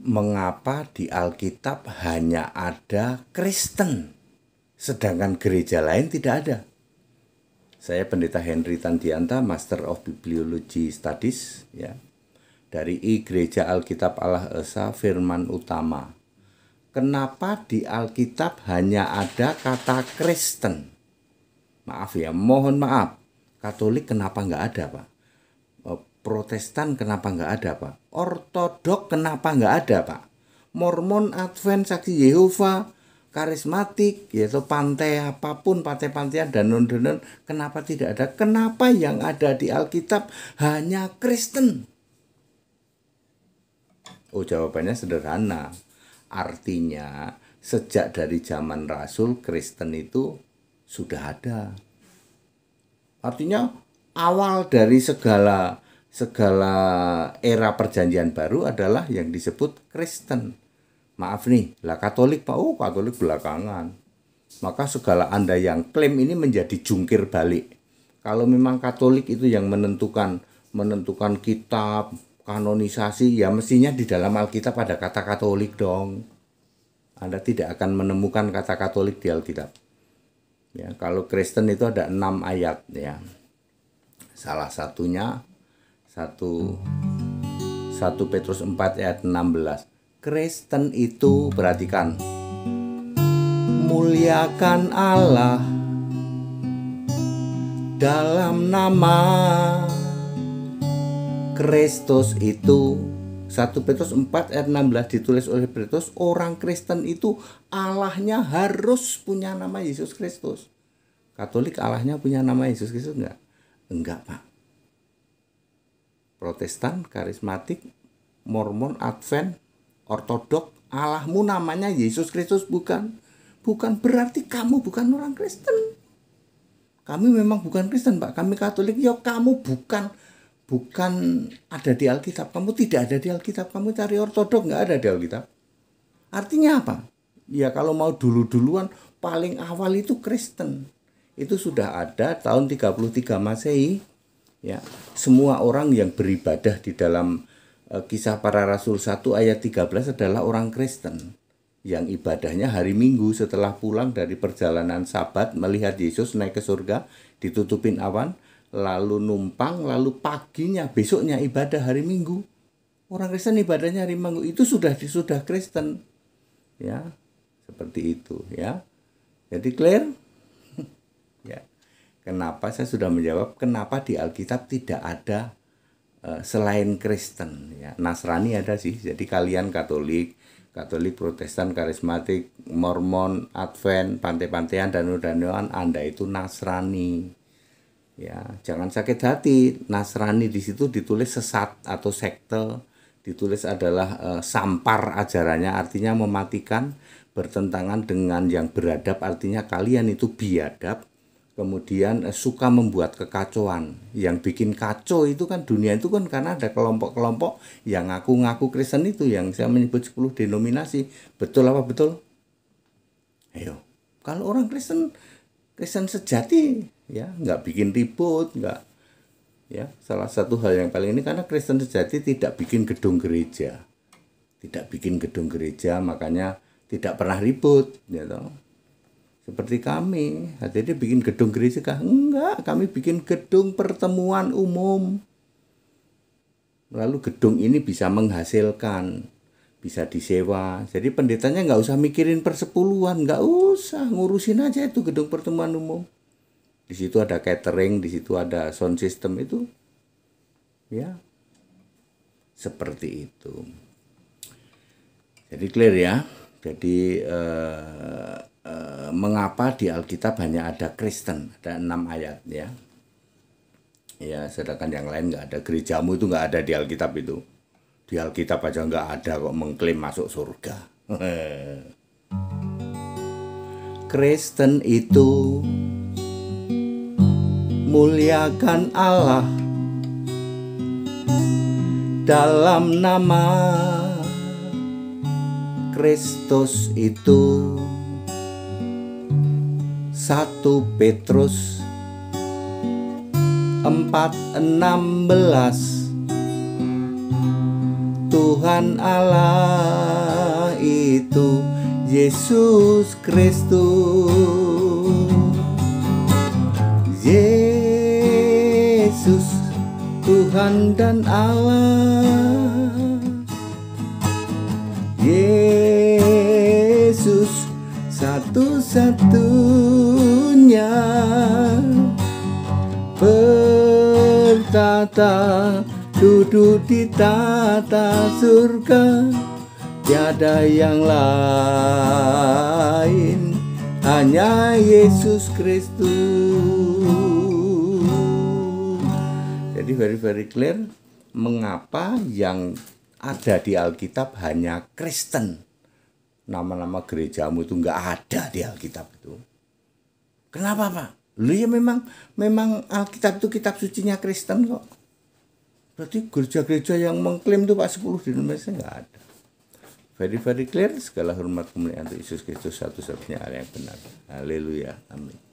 mengapa di Alkitab hanya ada Kristen, sedangkan gereja lain tidak ada. Saya Pendeta Henry Tandianta, Master of Bibliology Studies, ya, dari Gereja Alkitab Allah Esa Firman Utama. Kenapa di Alkitab hanya ada kata Kristen? Maaf ya, mohon maaf. Katolik kenapa nggak ada, Pak? Protestan kenapa nggak ada, Pak? Ortodok kenapa nggak ada, Pak? Mormon, Advent, Saksi Yehova, karismatik, yaitu pantai apapun, pantai-pantaian, danon-danon, kenapa tidak ada? Kenapa yang ada di Alkitab hanya Kristen? Oh, jawabannya sederhana. Artinya, sejak dari zaman Rasul, Kristen itu sudah ada. Artinya, awal dari segala era perjanjian baru adalah yang disebut Kristen. Maaf nih, lah Katolik, Pak, Katolik belakangan. Maka segala Anda yang klaim ini menjadi jungkir balik. Kalau memang Katolik itu yang menentukan kitab, kanonisasi, ya mestinya di dalam Alkitab ada kata Katolik dong. Anda tidak akan menemukan kata Katolik di Alkitab. Ya, kalau Kristen itu ada 6 ayat, ya. Salah satunya 1 Petrus 4 ayat 16. Kristen itu, perhatikan, muliakan Allah dalam nama Kristus itu. 1 Petrus 4 ayat 16 ditulis oleh Petrus, orang Kristen itu Allahnya harus punya nama Yesus Kristus. Katolik Allahnya punya nama Yesus Kristus enggak? Enggak, Pak. Protestan, karismatik, Mormon, Advent, Ortodok, Allahmu namanya Yesus Kristus, bukan berarti kamu bukan orang Kristen. Kami memang bukan Kristen, Pak. Kami Katolik. Ya, kamu bukan ada di Alkitab. Kamu tidak ada di Alkitab. Kamu cari Ortodok, nggak ada di Alkitab. Artinya apa? Ya, kalau mau duluan paling awal itu Kristen. Itu sudah ada tahun 33 Masehi. Ya, semua orang yang beribadah di dalam Kisah Para Rasul 1 ayat 13 adalah orang Kristen yang ibadahnya hari Minggu setelah pulang dari perjalanan Sabat, melihat Yesus naik ke surga, ditutupin awan, lalu numpang, lalu paginya besoknya ibadah hari Minggu. Orang Kristen ibadahnya hari Minggu, itu sudah Kristen. Ya, seperti itu, ya. Jadi clear? Ya. Kenapa saya sudah menjawab kenapa di Alkitab tidak ada selain Kristen, ya. Nasrani ada sih. Jadi kalian Katolik, Protestan, karismatik, Mormon, Advent, pantai-pantaian, danon-danoan, Anda itu Nasrani. Ya, jangan sakit hati. Nasrani di situ ditulis sesat atau sekte, ditulis adalah sampar ajarannya, artinya mematikan, bertentangan dengan yang beradab, artinya kalian itu biadab. Kemudian suka membuat kekacauan. Yang bikin kacau itu kan dunia itu kan karena ada kelompok-kelompok yang ngaku-ngaku Kristen itu, yang saya menyebut 10 denominasi. Betul apa betul? Ayo, kalau orang Kristen sejati, ya, nggak bikin ribut, nggak, ya. Salah satu hal yang paling ini karena Kristen sejati tidak bikin gedung gereja, makanya tidak pernah ribut, gitu. Seperti kami, jadi bikin gedung gereja kah? Enggak, kami bikin gedung pertemuan umum. Lalu gedung ini bisa menghasilkan, bisa disewa. Jadi pendetanya nggak usah mikirin persepuluhan, nggak usah, ngurusin aja itu gedung pertemuan umum. Di situ ada catering, di situ ada sound system itu, ya, seperti itu. Jadi clear ya. Jadi mengapa di Alkitab hanya ada Kristen, ada 6 ayat, ya. Ya, sedangkan yang lain nggak ada. Gerejamu itu nggak ada di Alkitab itu. Di Alkitab aja nggak ada kok mengklaim masuk surga. Kristen itu muliakan Allah dalam nama Kristus itu. 1 Petrus 4:16, Tuhan Allah itu Yesus Kristus. Yesus Tuhan dan Allah, Yesus satu-satunya, bertata duduk di tata surga, tiada yang lain, hanya Yesus Kristus. Jadi very clear mengapa yang ada di Alkitab hanya Kristen. Nama-nama gerejamu itu nggak ada di Alkitab itu. Kenapa, Pak? Lu ya memang Alkitab itu kitab sucinya Kristen kok. Berarti gereja-gereja yang mengklaim itu Pak 10 di Indonesia nggak ada. Very clear. Segala hormat kemuliaan untuk Yesus Kristus satu-satunya Allah yang benar. Haleluya. Amin.